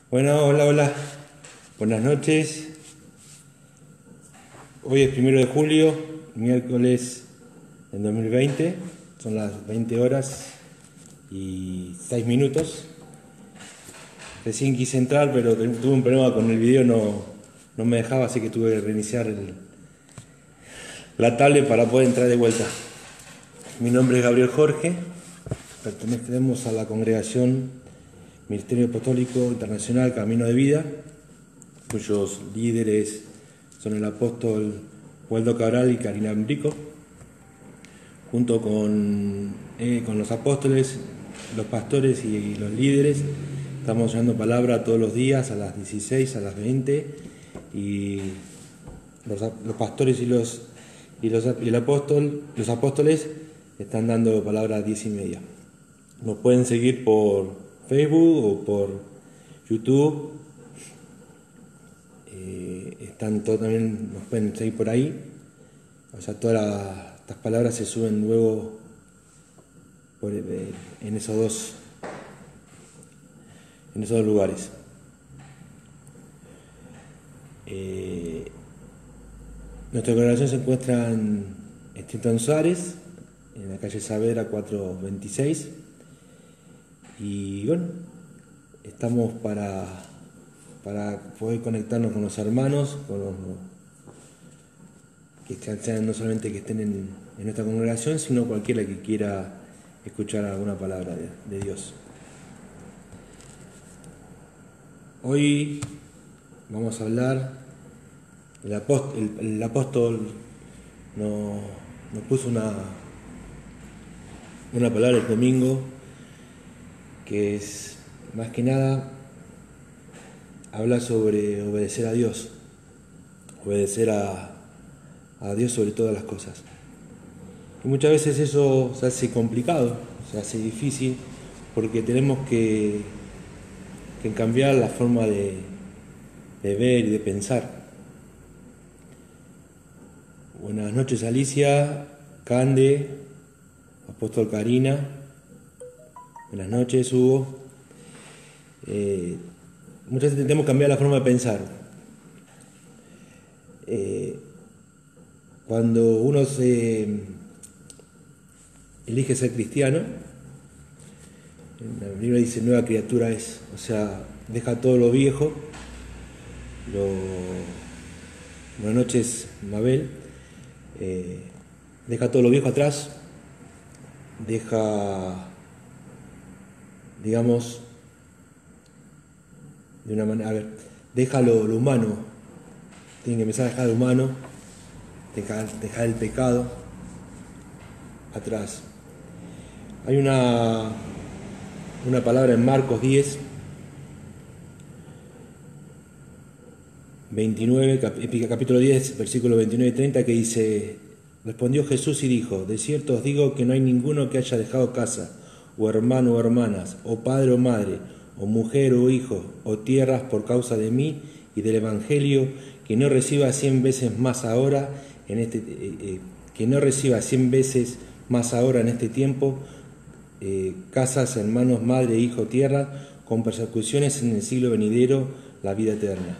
Bueno, hola, hola. Buenas noches. Hoy es 1 de julio, miércoles del 2020. Son las 20 horas y 6 minutos. Recién quise entrar, pero tuve un problema con el video, no me dejaba, así que tuve que reiniciar la tablet para poder entrar de vuelta. Mi nombre es Gabriel Jorge. Pertenecemos a la congregación Ministerio Apostólico Internacional Camino de Vida, cuyos líderes son el apóstol Waldo Cabral y Karina Ambrico, junto con los apóstoles, los pastores y los líderes. Estamos llevando palabra todos los días a las 16, a las 20, y los pastores y los apóstoles están dando palabra a 10:30. Nos pueden seguir por Facebook o por YouTube. Están todos, también nos pueden seguir por ahí. O sea, todas estas palabras se suben luego en esos dos lugares. Nuestra congregación se encuentra en Estricton Suárez, en la calle Saavedra 426. Y bueno, estamos para poder conectarnos con los hermanos, que sean no solamente que estén en nuestra congregación, sino cualquiera que quiera escuchar alguna palabra de Dios. Hoy vamos a hablar, el apóstol nos puso una palabra el domingo, que es más que nada habla sobre obedecer a Dios, obedecer a Dios sobre todas las cosas. Y muchas veces eso se hace complicado, se hace difícil, porque tenemos que cambiar la forma de ver y de pensar. Buenas noches, Alicia, Cande, apóstol Karina. Buenas noches, Hugo. Muchas veces tenemos que cambiar la forma de pensar. Cuando uno elige ser cristiano, la Biblia dice nueva criatura es, o sea, deja todo lo viejo. Buenas noches, Mabel. Deja todo lo viejo atrás, deja, digamos, de una manera, deja lo humano, tiene que empezar a dejar lo humano, dejar el pecado atrás. Hay una palabra en Marcos 10, 29, capítulo 10, versículo 29 y 30, que dice: respondió Jesús y dijo: de cierto os digo que no hay ninguno que haya dejado casa, o hermano o hermanas, o padre o madre, o mujer o hijo, o tierras por causa de mí y del Evangelio, que no reciba 100 veces más ahora en este tiempo, casas, hermanos, madre, hijo, tierra, con persecuciones en el siglo venidero, la vida eterna.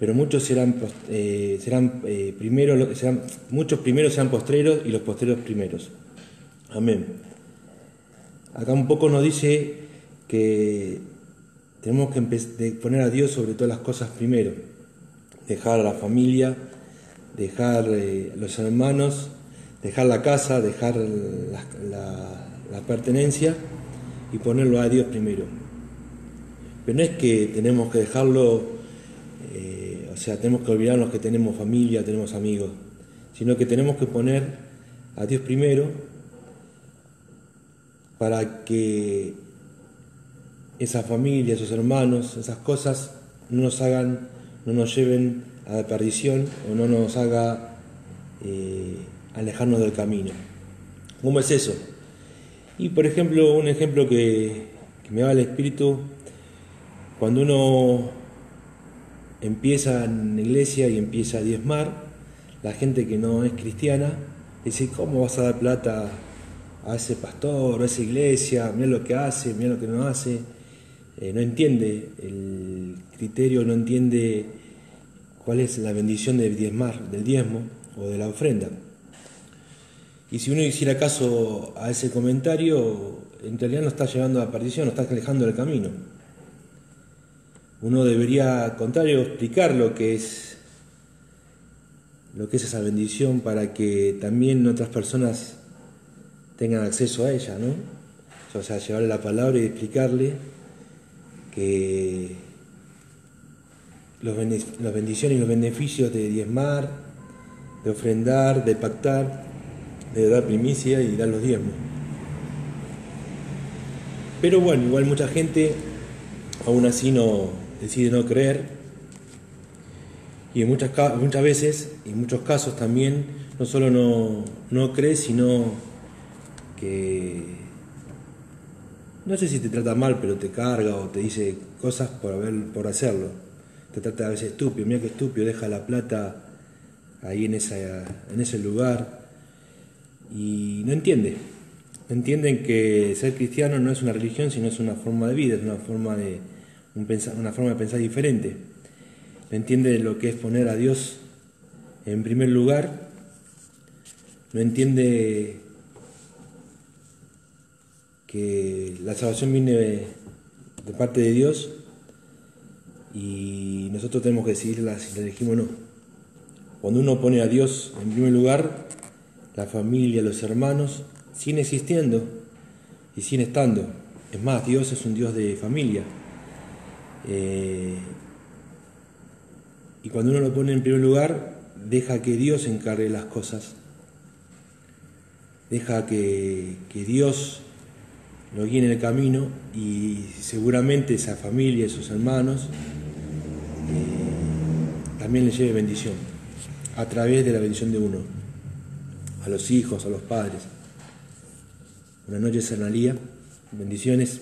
Pero muchos muchos primeros serán postreros, y los postreros primeros. Amén. Acá un poco nos dice que tenemos que poner a Dios sobre todas las cosas primero, dejar a la familia, dejar los hermanos, dejar la casa, dejar la pertenencia y ponerlo a Dios primero. Pero no es que tenemos que dejarlo, o sea, tenemos que olvidarnos que tenemos familia, tenemos amigos, sino que tenemos que poner a Dios primero para que esa familia, esos hermanos, esas cosas no nos lleven a la perdición o no nos haga alejarnos del camino. ¿Cómo es eso? Y por ejemplo, un ejemplo que me va al espíritu, cuando uno empieza en la iglesia y empieza a diezmar, la gente que no es cristiana dice: ¿cómo vas a dar plata a ese pastor, a esa iglesia? Mira lo que hace, mira lo que no hace. no entiende el criterio, no entiende cuál es la bendición del diezmo o de la ofrenda. Y si uno hiciera caso a ese comentario, en realidad no está llevando a la perdición, no está alejando del camino. Uno debería, al contrario, explicar lo que es esa bendición para que también otras personas tengan acceso a ella, ¿no? O sea, llevarle la palabra y explicarle que las bendiciones y los beneficios de diezmar, de ofrendar, de pactar, de dar primicia y dar los diezmos. Pero bueno, igual mucha gente aún así decide no creer, y muchas veces, y en muchos casos también, no solo no cree, sino que no sé si te trata mal, pero te carga o te dice cosas por hacerlo. Te trata a veces estúpido, mira qué estúpido, deja la plata ahí en ese lugar. Y no entienden que ser cristiano no es una religión, sino es una forma de vida, es una forma de pensar diferente. No entiende lo que es poner a Dios en primer lugar, no entiende que la salvación viene de parte de Dios y nosotros tenemos que decidirla si la elegimos o no. Cuando uno pone a Dios en primer lugar, la familia, los hermanos, siguen existiendo y siguen estando. Es más, Dios es un Dios de familia. Y cuando uno lo pone en primer lugar, deja que Dios encargue las cosas. Deja que Dios lo guíe en el camino y seguramente esa familia, esos hermanos, también les lleve bendición a través de la bendición de uno, a los hijos, a los padres. Buenas noches, Analía. Bendiciones.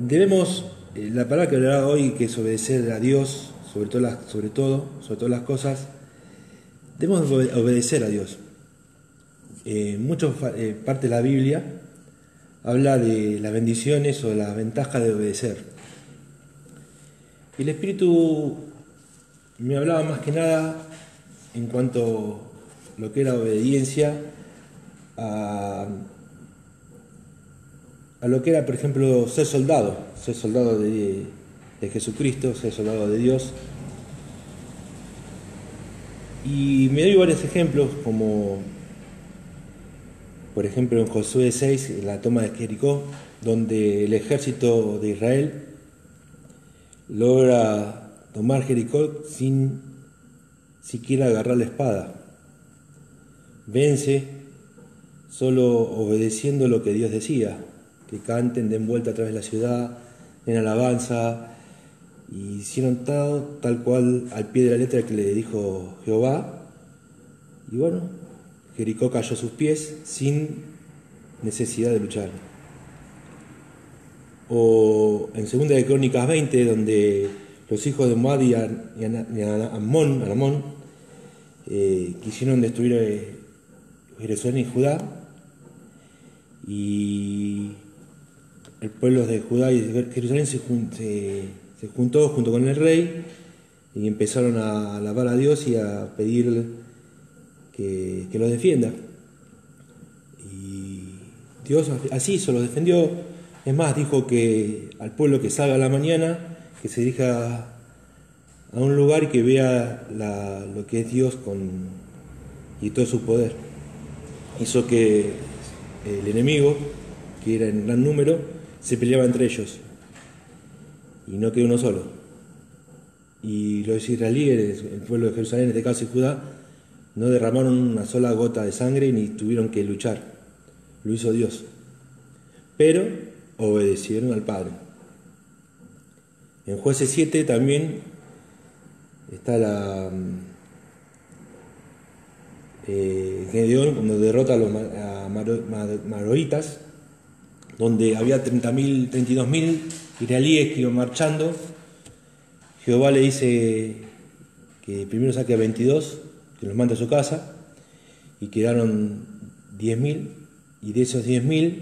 La palabra que hablará hoy, que es obedecer a Dios sobre todas las cosas, debemos obedecer a Dios. Muchas partes de la Biblia habla de las bendiciones o de las ventajas de obedecer. Y el Espíritu me hablaba más que nada en cuanto a lo que era obediencia a lo que era, por ejemplo, ser soldado de Jesucristo, ser soldado de Dios. Y me doy varios ejemplos, como por ejemplo en Josué 6, en la toma de Jericó, donde el ejército de Israel logra tomar Jericó sin siquiera agarrar la espada. Vence solo obedeciendo lo que Dios decía, que canten, den vuelta a través de la ciudad, den alabanza, y hicieron tal cual al pie de la letra que le dijo Jehová, y bueno, Jericó cayó a sus pies sin necesidad de luchar. O en 2 de Crónicas 20, donde los hijos de Moab y Amón quisieron destruir Jerusalén y Judá, y el pueblo de Judá y de Jerusalén se juntó junto con el rey y empezaron a alabar a Dios y a pedirle que los defienda. Y Dios así se los defendió. Es más, dijo que al pueblo que salga a la mañana, que se dirija a un lugar y que vea lo que es Dios y todo su poder. Hizo que el enemigo, que era en gran número, se peleaba entre ellos y no quedó uno solo. Y los israelíes, el pueblo de Jerusalén, en este caso y Judá, no derramaron una sola gota de sangre ni tuvieron que luchar. Lo hizo Dios. Pero obedecieron al Padre. En Jueces 7 también está Gedeón, cuando derrota a Maroritas, donde había 32.000 israelíes que iban marchando. Jehová le dice que primero saque a 22, que los mande a su casa, y quedaron 10.000, Y de esos 10.000,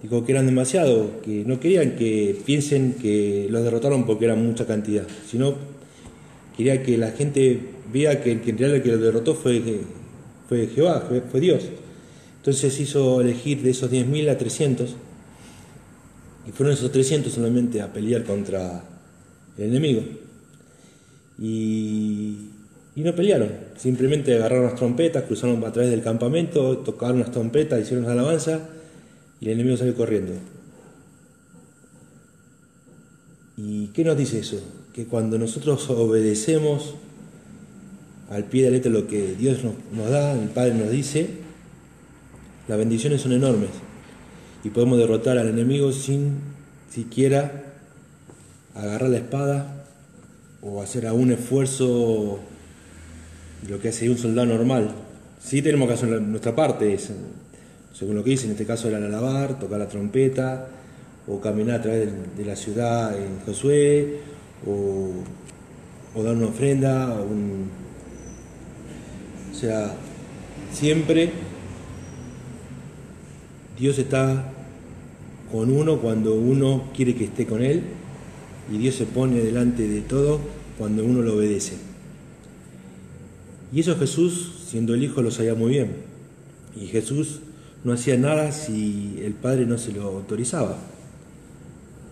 dijo que eran demasiado, que no querían que piensen que los derrotaron porque eran mucha cantidad, sino quería que la gente vea que en realidad el que los derrotó fue Jehová, fue Dios. Entonces hizo elegir de esos 10.000 a 300, y fueron esos 300 solamente a pelear contra el enemigo. Y no pelearon, simplemente agarraron las trompetas, cruzaron a través del campamento, tocaron las trompetas, hicieron una alabanza y el enemigo salió corriendo. ¿Y qué nos dice eso? Que cuando nosotros obedecemos al pie de la letra lo que Dios nos da, el Padre nos dice, las bendiciones son enormes y podemos derrotar al enemigo sin siquiera agarrar la espada o hacer algún esfuerzo de lo que hace un soldado normal. Sí tenemos que hacer nuestra parte, según lo que dice, en este caso era alabar, tocar la trompeta, o caminar a través de la ciudad en Josué, o dar una ofrenda, o sea, siempre Dios está con uno cuando uno quiere que esté con Él, y Dios se pone delante de todo cuando uno lo obedece. Y eso Jesús, siendo el Hijo, lo sabía muy bien. Y Jesús no hacía nada si el Padre no se lo autorizaba.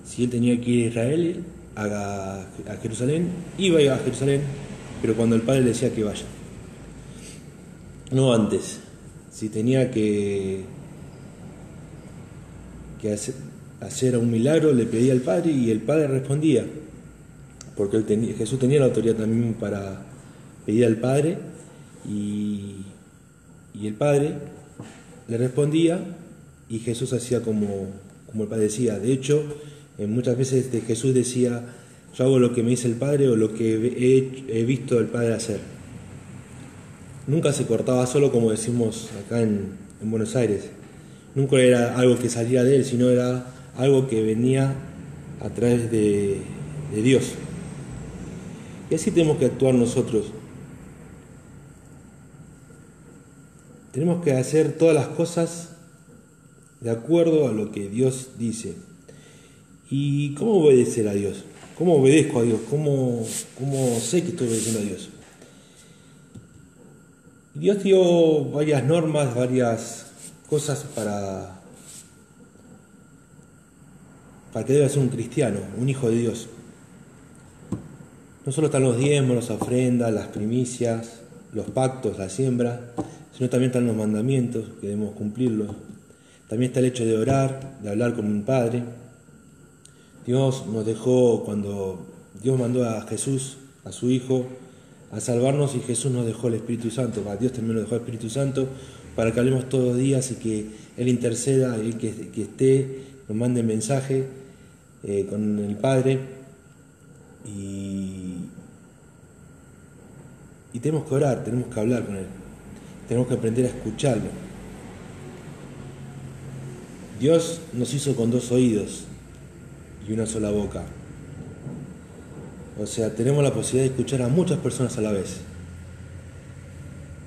Si Él tenía que ir a Israel, a Jerusalén, iba a Jerusalén, pero cuando el Padre le decía que vaya. No antes. Si tenía que hacer un milagro, le pedía al Padre y el Padre respondía, porque Jesús tenía la autoridad también para pedir al Padre, y el Padre le respondía y Jesús hacía como el Padre decía. De hecho, muchas veces Jesús decía: yo hago lo que me dice el Padre o lo que he visto el Padre hacer. Nunca se cortaba solo, como decimos acá en Buenos Aires. Nunca era algo que salía de Él, sino era algo que venía a través de Dios. Y así tenemos que actuar nosotros. Tenemos que hacer todas las cosas de acuerdo a lo que Dios dice. ¿Y cómo obedecer a Dios? ¿Cómo obedezco a Dios? ¿Cómo sé que estoy obedeciendo a Dios? Dios dio varias normas, varias cosas para que deba ser un cristiano, un hijo de Dios. No solo están los diezmos, las ofrendas, las primicias, los pactos, la siembra, sino también están los mandamientos, que debemos cumplirlos. También está el hecho de orar, de hablar con un Padre. Dios nos dejó, cuando Dios mandó a Jesús, a su Hijo, a salvarnos, y Jesús nos dejó el Espíritu Santo. Dios también nos dejó el Espíritu Santo para que hablemos todos los días y que Él interceda, Él que esté, nos mande mensaje con el Padre. Y tenemos que orar, tenemos que hablar con Él, tenemos que aprender a escucharlo. Dios nos hizo con 2 oídos y una sola boca. O sea, tenemos la posibilidad de escuchar a muchas personas a la vez.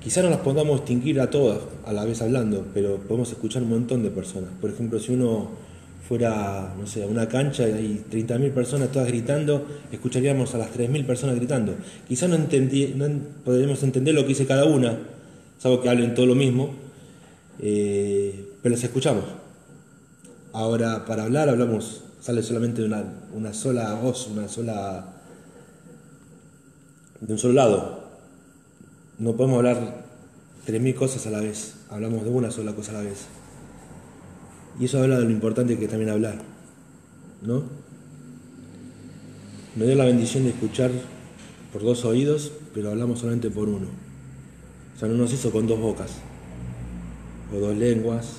Quizá no las podamos distinguir a todas a la vez hablando, pero podemos escuchar un montón de personas. Por ejemplo, si uno fuera, no sé, a una cancha y hay 30.000 personas todas gritando, escucharíamos a las 3.000 personas gritando. Quizá no podremos entender lo que dice cada una, salvo que hablen todo lo mismo, pero las escuchamos. Ahora, para hablar, sale solamente una sola voz, de un solo lado. No podemos hablar 3.000 cosas a la vez, hablamos de una sola cosa a la vez. Y eso habla de lo importante que es también hablar, ¿no? Nos dio la bendición de escuchar por 2 oídos, pero hablamos solamente por uno. O sea, no nos hizo con 2 bocas, o 2 lenguas,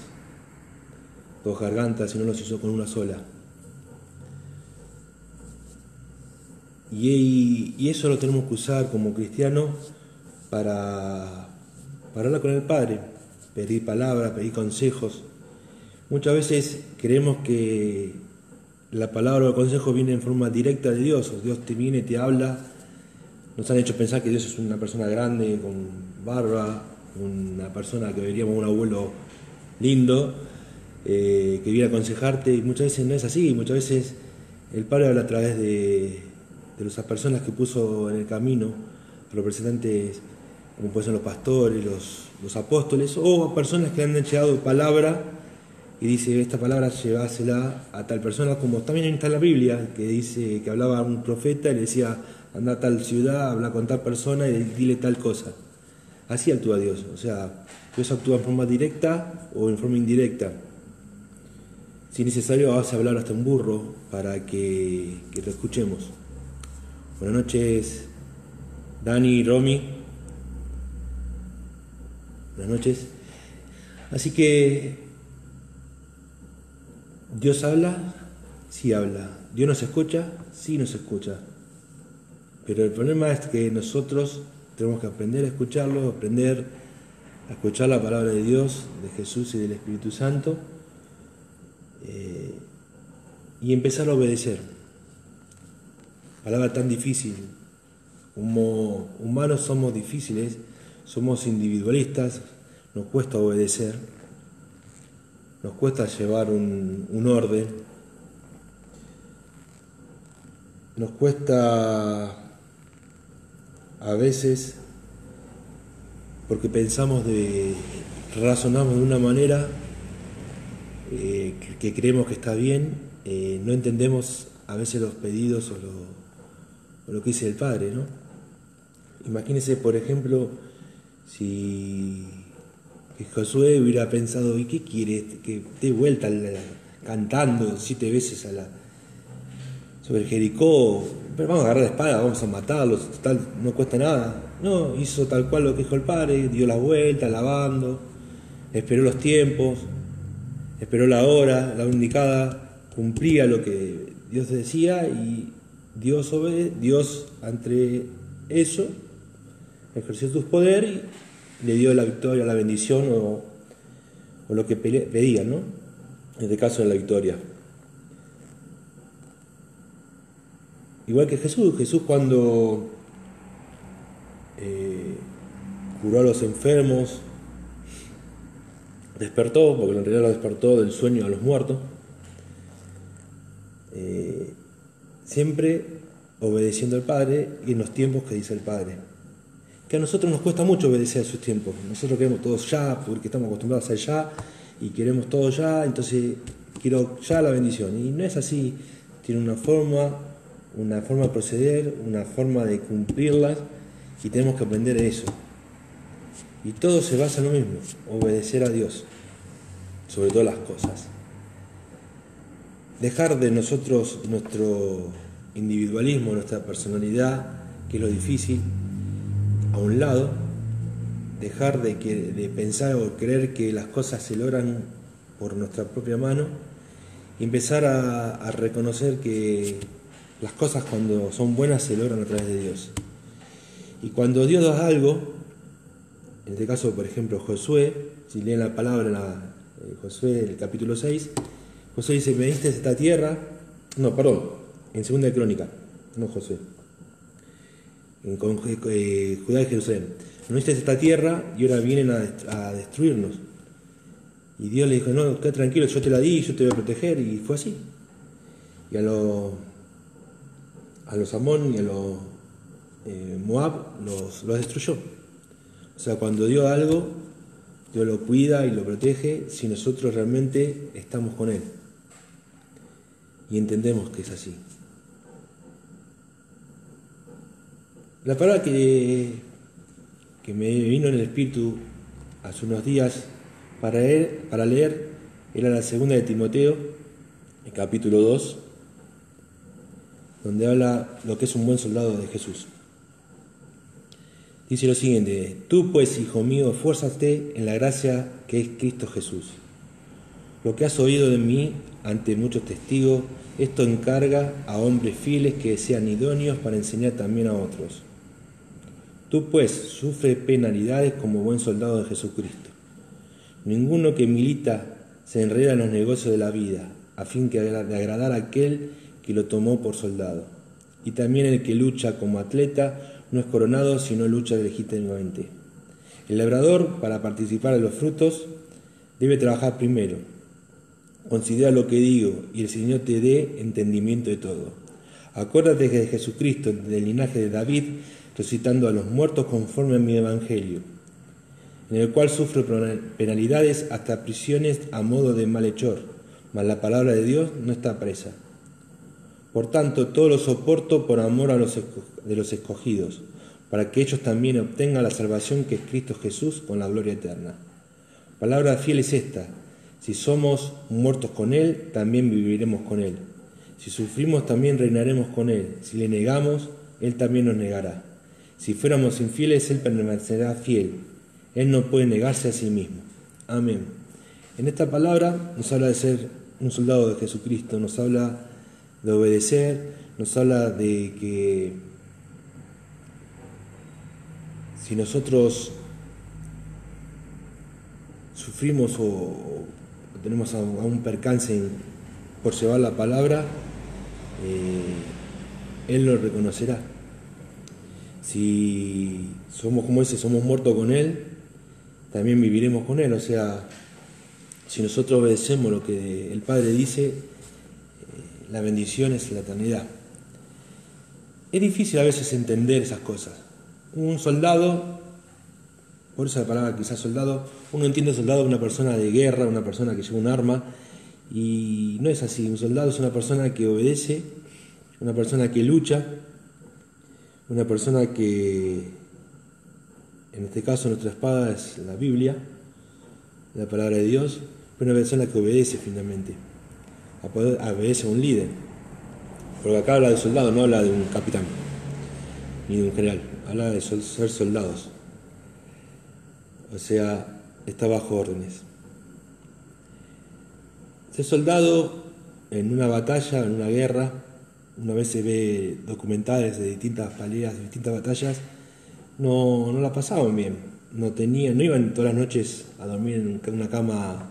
2 gargantas, sino nos hizo con una sola. Y eso lo tenemos que usar como cristianos para hablar con el Padre, pedir palabras, pedir consejos. Muchas veces creemos que la palabra o el consejo viene en forma directa de Dios, o Dios te viene y te habla. Nos han hecho pensar que Dios es una persona grande, con barba, una persona que veríamos un abuelo lindo, que viene a aconsejarte, y muchas veces no es así. Muchas veces el Padre habla a través de esas personas que puso en el camino, a los representantes, como pueden ser los pastores, los apóstoles, o a personas que han llegado palabra y dice, esta palabra llevásela a tal persona, como también está en la Biblia, que dice que hablaba un profeta y le decía, anda a tal ciudad, habla con tal persona y dile tal cosa. Así actúa Dios, o sea, Dios actúa en forma directa o en forma indirecta. Si es necesario, hace hablar hasta un burro para que lo escuchemos. Buenas noches, Dani, Romy. Buenas noches. Así que Dios habla, sí habla. Dios nos escucha, sí nos escucha. Pero el problema es que nosotros tenemos que aprender a escucharlo, aprender a escuchar la palabra de Dios, de Jesús y del Espíritu Santo, y empezar a obedecer. Palabra tan difícil. Como humanos somos difíciles, somos individualistas, nos cuesta obedecer, nos cuesta llevar un orden, nos cuesta a veces, porque razonamos de una manera que creemos que está bien, no entendemos a veces los pedidos o lo que dice el Padre, ¿no? Imagínense, por ejemplo, si Josué hubiera pensado, ¿y qué quiere? Que dé vuelta cantando 7 veces sobre Jericó, pero vamos a agarrar la espada, vamos a matarlos, total, no cuesta nada. No, hizo tal cual lo que dijo el Padre, dio la vuelta, alabando, esperó los tiempos, esperó la hora, la indicada, cumplía lo que Dios decía, y Dios ante eso ejerció su poder y le dio la victoria, la bendición o lo que pedían, ¿no? En este caso de la victoria. Igual que Jesús cuando curó a los enfermos, despertó, porque en realidad lo despertó del sueño a los muertos, siempre obedeciendo al Padre y en los tiempos que dice el Padre. Que a nosotros nos cuesta mucho obedecer a sus tiempos. Nosotros queremos todo ya, porque estamos acostumbrados a hacer ya, y queremos todo ya, entonces quiero ya la bendición. Y no es así, tiene una forma de proceder, una forma de cumplirlas, y tenemos que aprender eso. Y todo se basa en lo mismo, obedecer a Dios, sobre todas las cosas. Dejar de nosotros nuestro individualismo, nuestra personalidad, que es lo difícil, a un lado, dejar de pensar o creer que las cosas se logran por nuestra propia mano, y empezar a reconocer que las cosas cuando son buenas se logran a través de Dios. Y cuando Dios da algo, en este caso por ejemplo Josué, si leen la palabra en Josué, el capítulo 6, Josué dice, me diste esta tierra, en 2 de Crónica, no Josué, con Judá y Jerusalén, nos diste esta tierra y ahora vienen a destruirnos. Y Dios le dijo, no, quédate tranquilo, yo te la di, yo te voy a proteger, y fue así. Y a los Amón y a los Moab los destruyó. O sea, cuando Dios da algo, Dios lo cuida y lo protege si nosotros realmente estamos con Él y entendemos que es así. La palabra que me vino en el Espíritu hace unos días para leer era la 2 de Timoteo, el capítulo 2, donde habla lo que es un buen soldado de Jesús. Dice lo siguiente: tú pues, hijo mío, esfuérzate en la gracia que es Cristo Jesús. Lo que has oído de mí ante muchos testigos, esto encarga a hombres fieles que sean idóneos para enseñar también a otros. Tú pues sufre penalidades como buen soldado de Jesucristo. Ninguno que milita se enreda en los negocios de la vida, a fin de agradar a aquel que lo tomó por soldado. Y también el que lucha como atleta no es coronado, sino lucha legítimamente. El labrador, para participar de los frutos debe trabajar primero. Considera lo que digo y el Señor te dé entendimiento de todo. Acuérdate de Jesucristo, del linaje de David, resucitando a los muertos conforme a mi evangelio, en el cual sufro penalidades hasta prisiones a modo de malhechor, mas la palabra de Dios no está presa. Por tanto, todo lo soporto por amor de los escogidos, para que ellos también obtengan la salvación que es Cristo Jesús con la gloria eterna. Palabra fiel es esta: si somos muertos con Él, también viviremos con Él. Si sufrimos, también reinaremos con Él. Si le negamos, Él también nos negará. Si fuéramos infieles, Él permanecerá fiel. Él no puede negarse a sí mismo. Amén. En esta palabra nos habla de ser un soldado de Jesucristo, nos habla de obedecer, nos habla de que si nosotros sufrimos o tenemos algún percance por llevar la palabra, Él lo reconocerá. Si somos como ese, somos muertos con Él, también viviremos con Él. O sea, si nosotros obedecemos lo que el Padre dice, la bendición es la eternidad. Es difícil a veces entender esas cosas. Un soldado, por esa palabra quizás soldado, uno entiende soldado como una persona de guerra, una persona que lleva un arma, y no es así. Un soldado es una persona que obedece, una persona que lucha, una persona que, en este caso nuestra espada es la Biblia, la palabra de Dios, pero una persona que obedece finalmente, obedece a un líder. Porque acá habla de soldado, no habla de un capitán, ni de un general, habla de ser soldados. O sea, está bajo órdenes. Ser soldado en una batalla, en una guerra, una vez se ve documentales de distintas peleas, de distintas batallas, no la pasaban bien. No iban todas las noches a dormir en una cama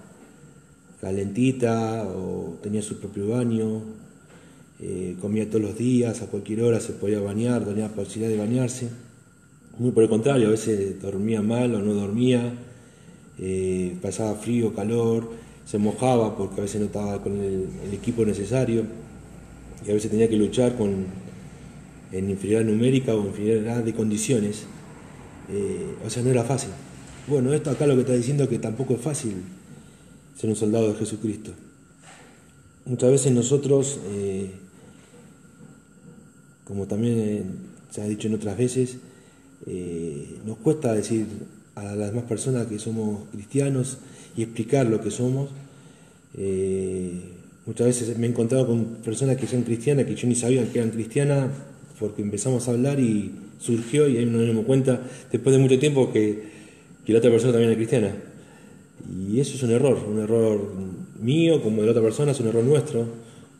calentita, o tenía su propio baño, comía todos los días, a cualquier hora se podía bañar, tenía la posibilidad de bañarse. Muy por el contrario, a veces dormía mal o no dormía, pasaba frío, calor, se mojaba porque a veces no estaba con el equipo necesario, y a veces tenía que luchar en inferioridad numérica o inferioridad de condiciones. O sea, no era fácil. Bueno, esto acá lo que está diciendo es que tampoco es fácil ser un soldado de Jesucristo. Muchas veces nosotros, como también se ha dicho en otras veces, nos cuesta decir a las demás personas que somos cristianos y explicar lo que somos. Muchas veces me he encontrado con personas que son cristianas, que yo ni sabía que eran cristianas, porque empezamos a hablar y surgió, y ahí nos dimos cuenta después de mucho tiempo que la otra persona también es cristiana. Y eso es un error mío como de la otra persona, es un error nuestro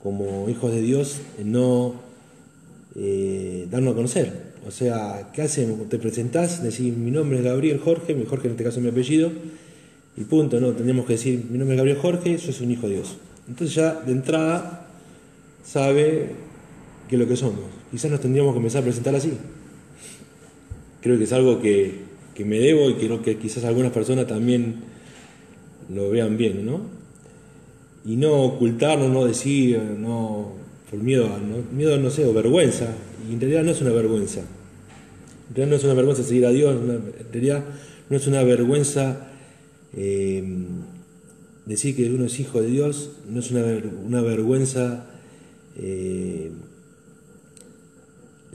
como hijos de Dios, en no darnos a conocer. O sea, ¿qué hacemos? Te presentás, decís: mi nombre es Gabriel Jorge en este caso es mi apellido, y punto. No, tendríamos que decir: mi nombre es Gabriel Jorge, yo soy un hijo de Dios. Entonces ya de entrada sabe qué es lo que somos. Quizás nos tendríamos que empezar a presentar así. Creo que es algo que me debo, y creo que quizás algunas personas también lo vean bien, ¿no? Y no ocultarlo, no decir, no, por miedo, no sé, o vergüenza. Y en realidad no es una vergüenza. En realidad no es una vergüenza seguir a Dios, en realidad no es una vergüenza decir que uno es hijo de Dios, no es una vergüenza leer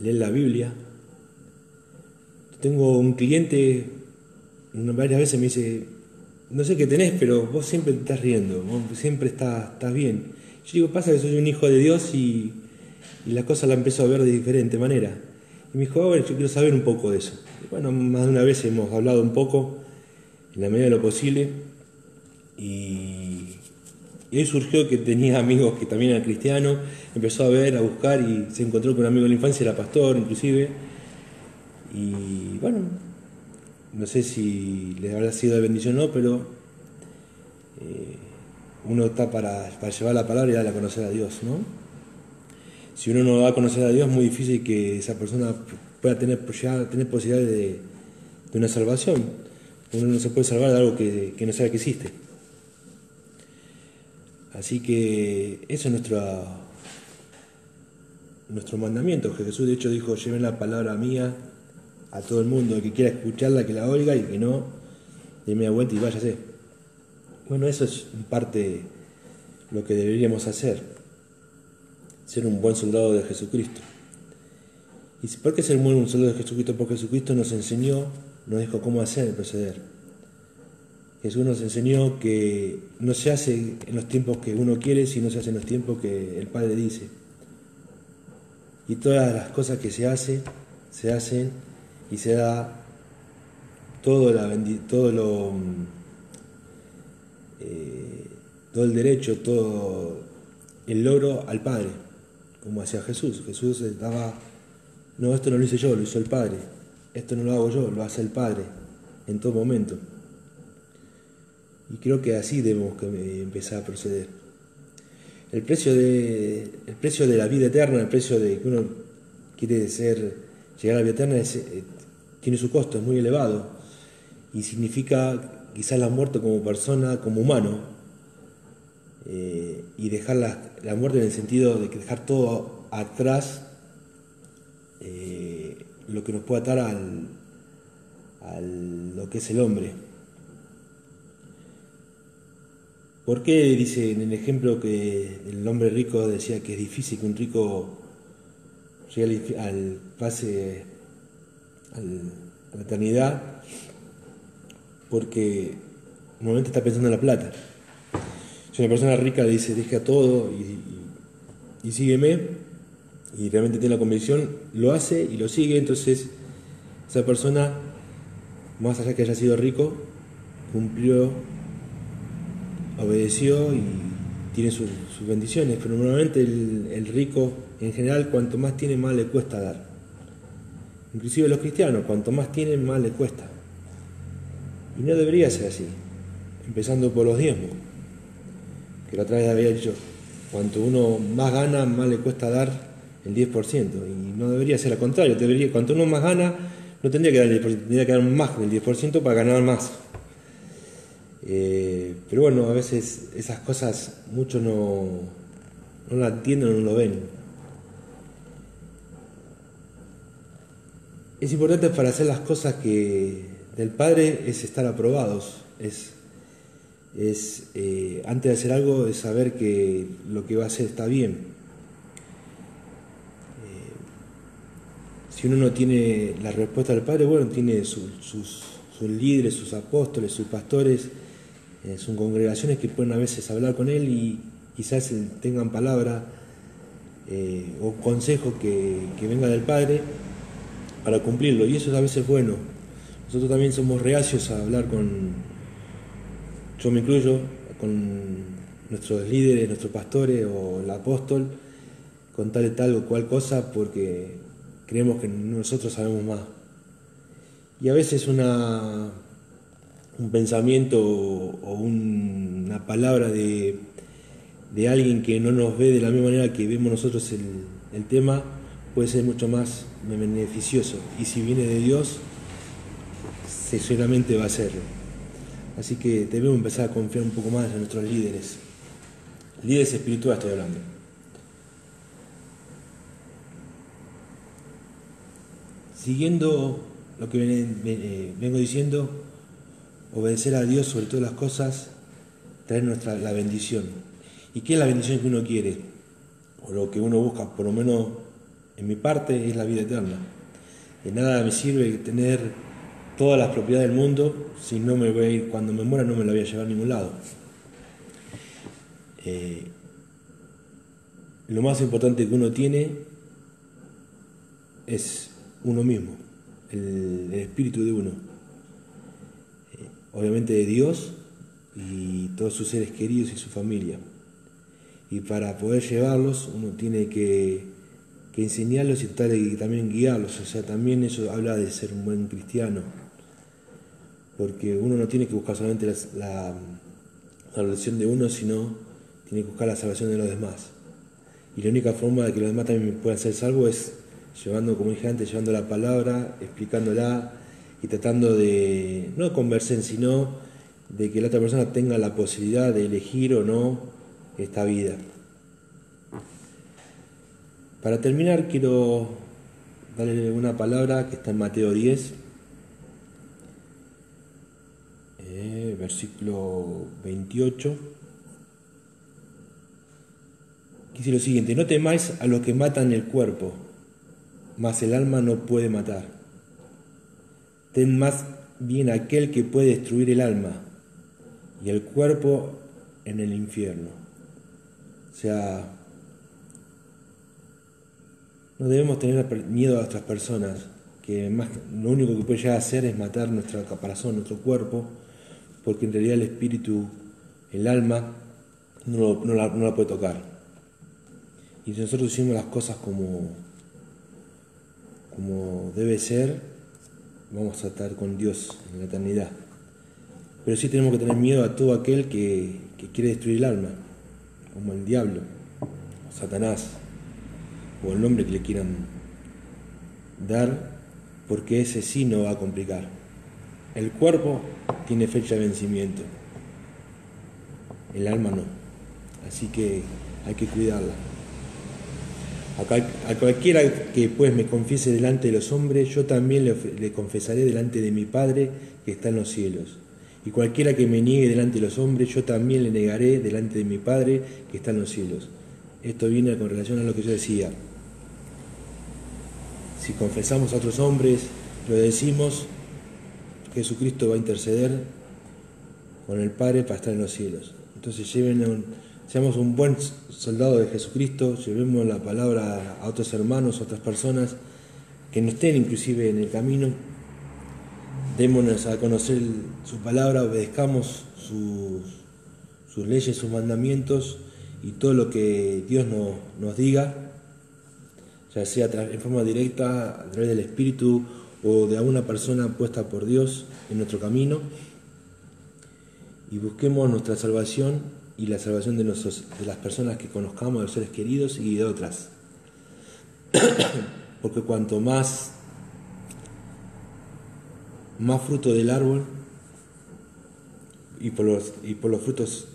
la Biblia. Tengo un cliente, varias veces me dice: no sé qué tenés, pero vos siempre te estás riendo, vos siempre estás bien. Yo digo: pasa que soy un hijo de Dios y las cosas las empiezo a ver de diferente manera. Y me dijo: bueno, yo quiero saber un poco de eso. Y bueno, más de una vez hemos hablado un poco, en la medida de lo posible, y ahí surgió que tenía amigos que también eran cristianos, empezó a ver, a buscar, y se encontró con un amigo de la infancia, era pastor inclusive, y bueno, no sé si les habrá sido de bendición o no, pero uno está para llevar la palabra y darle a conocer a Dios, ¿no? Si uno no da a conocer a Dios, es muy difícil que esa persona pueda tener posibilidades de una salvación. Uno no se puede salvar de algo que no sabe que existe. Así que eso es nuestro mandamiento. Jesús de hecho dijo: lleven la palabra mía a todo el mundo, el que quiera escucharla que la oiga, y el que no, dé media vuelta y váyase. Bueno, eso es en parte lo que deberíamos hacer, ser un buen soldado de Jesucristo. ¿Y por qué ser un buen soldado de Jesucristo? Porque Jesucristo nos enseñó, nos dijo cómo hacer el proceder. Jesús nos enseñó que no se hace en los tiempos que uno quiere, sino se hace en los tiempos que el Padre dice. Y todas las cosas que se hacen y se da todo el derecho, todo el logro al Padre, como hacía Jesús. Jesús daba: no, esto no lo hice yo, lo hizo el Padre. Esto no lo hago yo, lo hace el Padre en todo momento. Y creo que así debemos empezar a proceder. El precio de la vida eterna, el precio de que uno quiere llegar a la vida eterna, tiene su costo, es muy elevado. Y significa quizás la muerte como persona, como humano. Y dejar la muerte en el sentido de que dejar todo atrás, lo que nos puede atar a lo que es el hombre. ¿Por qué dice en el ejemplo que el hombre rico decía que es difícil que un rico llegue al pase a la eternidad? Porque normalmente está pensando en la plata. Si una persona rica le dice: deja todo y sígueme, y realmente tiene la convicción, lo hace y lo sigue, entonces esa persona, más allá que haya sido rico, cumplió, obedeció y tiene sus bendiciones. Pero normalmente el rico en general, cuanto más tiene, más le cuesta dar. Inclusive los cristianos, cuanto más tienen, más le cuesta. Y no debería ser así, empezando por los diezmos, que la otra vez había dicho: cuanto uno más gana, más le cuesta dar el 10%, y no debería ser al contrario. Cuanto uno más gana, no tendría que dar el 10%, tendría que dar más del 10% para ganar más. Pero bueno, a veces esas cosas muchos no la entienden o no lo ven. Es importante para hacer las cosas del Padre es estar aprobados, antes de hacer algo es saber que lo que va a hacer está bien. Si uno no tiene la respuesta del Padre, bueno, tiene sus líderes, sus apóstoles, sus pastores, sus congregaciones que pueden a veces hablar con él y quizás tengan palabra o consejo que venga del Padre para cumplirlo, y eso es a veces bueno. Nosotros también somos reacios a hablar yo me incluyo, con nuestros líderes, nuestros pastores o el apóstol, contarle tal o cual cosa porque creemos que nosotros sabemos más. Y a veces un pensamiento o una palabra de alguien que no nos ve de la misma manera que vemos nosotros el tema puede ser mucho más beneficioso, y si viene de Dios seguramente va a serlo. Así que debemos empezar a confiar un poco más en nuestros líderes espirituales estoy hablando. Siguiendo lo que vengo diciendo, obedecer a Dios sobre todas las cosas, traer la bendición. ¿Y qué es la bendición que uno quiere? O lo que uno busca, por lo menos en mi parte, es la vida eterna. De nada me sirve tener todas las propiedades del mundo si no me voy a ir, cuando me muera no me la voy a llevar a ningún lado. Lo más importante que uno tiene es uno mismo, el espíritu de uno, obviamente de Dios y todos sus seres queridos y su familia. Y para poder llevarlos uno tiene que enseñarlos y tratar de también guiarlos. O sea, también eso habla de ser un buen cristiano, porque uno no tiene que buscar solamente la salvación de uno, sino tiene que buscar la salvación de los demás. Y la única forma de que los demás también puedan ser salvos es llevando, como dije antes, llevando la palabra, explicándola y tratando de, no conversar, sino de que la otra persona tenga la posibilidad de elegir o no esta vida. Para terminar, quiero darle una palabra que está en Mateo 10, versículo 28, que dice lo siguiente: no temáis a los que matan el cuerpo, mas el alma no puede matar. Ten más bien a aquel que puede destruir el alma y el cuerpo en el infierno. O sea, no debemos tener miedo a otras personas, que más, lo único que puede llegar a hacer es matar nuestro caparazón, nuestro cuerpo, porque en realidad el espíritu, el alma, no la puede tocar. Y si nosotros hicimos las cosas como debe ser, vamos a estar con Dios en la eternidad. Pero sí tenemos que tener miedo a todo aquel que quiere destruir el alma, como el diablo, o Satanás, o el nombre que le quieran dar, porque ese sí no va a complicar. El cuerpo tiene fecha de vencimiento, el alma no, así que hay que cuidarla. A cualquiera que pues me confiese delante de los hombres, yo también le confesaré delante de mi Padre que está en los cielos. Y cualquiera que me niegue delante de los hombres, yo también le negaré delante de mi Padre que está en los cielos. Esto viene con relación a lo que yo decía. Si confesamos a otros hombres, lo decimos, Jesucristo va a interceder con el Padre para estar en los cielos. Entonces seamos un buen soldado de Jesucristo, llevemos la palabra a otros hermanos, a otras personas que no estén inclusive en el camino, démonos a conocer su palabra, obedezcamos sus leyes, sus mandamientos y todo lo que Dios nos diga, ya sea en forma directa, a través del Espíritu o de alguna persona puesta por Dios en nuestro camino, y busquemos nuestra salvación y la salvación de las personas que conozcamos, de los seres queridos y de otras. Porque cuanto más fruto del árbol, y por los frutos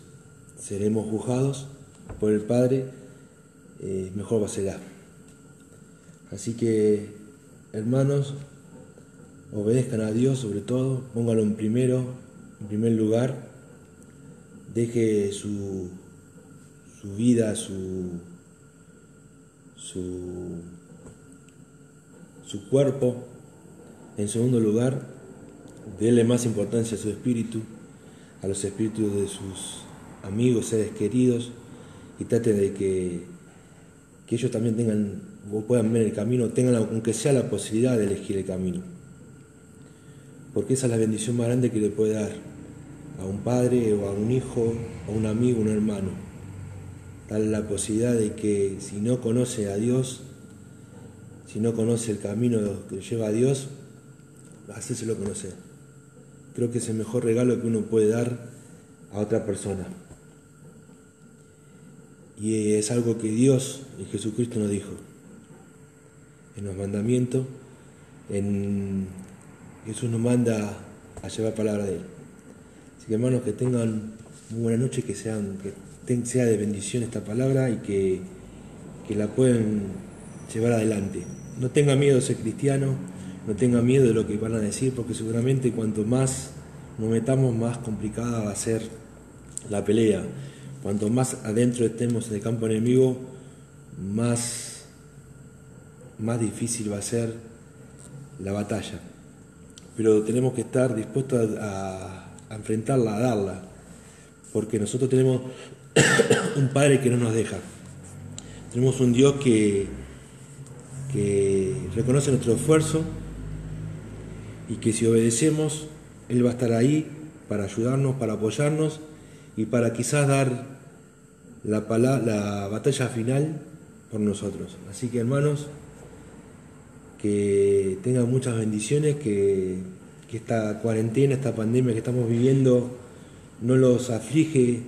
seremos juzgados por el Padre, mejor será. Así que, hermanos, obedezcan a Dios sobre todo, pónganlo en primer lugar, deje su vida, su cuerpo en segundo lugar, déle más importancia a su espíritu, a los espíritus de sus amigos, seres queridos, y trate de que ellos también puedan ver el camino, tengan aunque sea la posibilidad de elegir el camino, porque esa es la bendición más grande que le puede dar a un padre o a un hijo, a un amigo, un hermano. Darle la posibilidad de que si no conoce a Dios, si no conoce el camino que lleva a Dios, hacérselo conocer. Creo que es el mejor regalo que uno puede dar a otra persona. Y es algo que Dios y Jesucristo nos dijo en los mandamientos. Jesús nos manda a llevar palabra de Él. Así que, hermanos, que tengan muy buena noche, que sea de bendición esta palabra y que la puedan llevar adelante. No tenga miedo de ser cristiano, no tenga miedo de lo que van a decir, porque seguramente cuanto más nos metamos, más complicada va a ser la pelea. Cuanto más adentro estemos en el campo enemigo, más difícil va a ser la batalla. Pero tenemos que estar dispuestos a enfrentarla, a darla, porque nosotros tenemos un Padre que no nos deja. Tenemos un Dios que reconoce nuestro esfuerzo y que si obedecemos, Él va a estar ahí para ayudarnos, para apoyarnos y para quizás dar la batalla final por nosotros. Así que, hermanos, que tengan muchas bendiciones, que esta cuarentena, esta pandemia que estamos viviendo no los aflige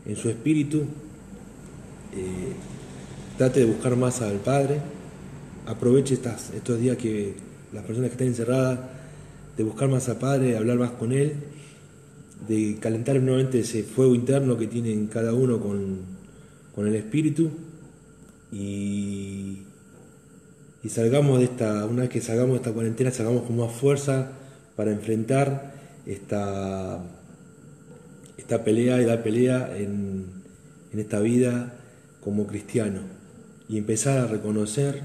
en su espíritu. Trate de buscar más al Padre, aproveche estos días que las personas que están encerradas, de buscar más al Padre, de hablar más con Él, de calentar nuevamente ese fuego interno que tienen cada uno con con el Espíritu y salgamos de una vez que salgamos de esta cuarentena, salgamos con más fuerza para enfrentar esta pelea y dar pelea en esta vida como cristiano, y empezar a reconocer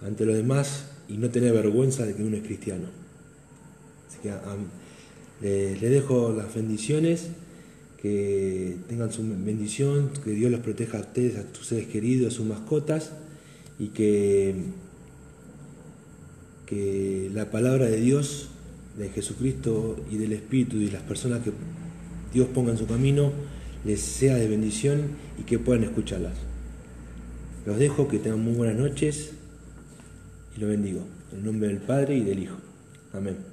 ante los demás y no tener vergüenza de que uno es cristiano. Así que les dejo las bendiciones, que tengan su bendición, que Dios los proteja a ustedes, a sus seres queridos, a sus mascotas, y que la palabra de Dios, de Jesucristo y del Espíritu y las personas que Dios ponga en su camino les sea de bendición y que puedan escucharlas. Los dejo, que tengan muy buenas noches y los bendigo. En el nombre del Padre y del Hijo. Amén.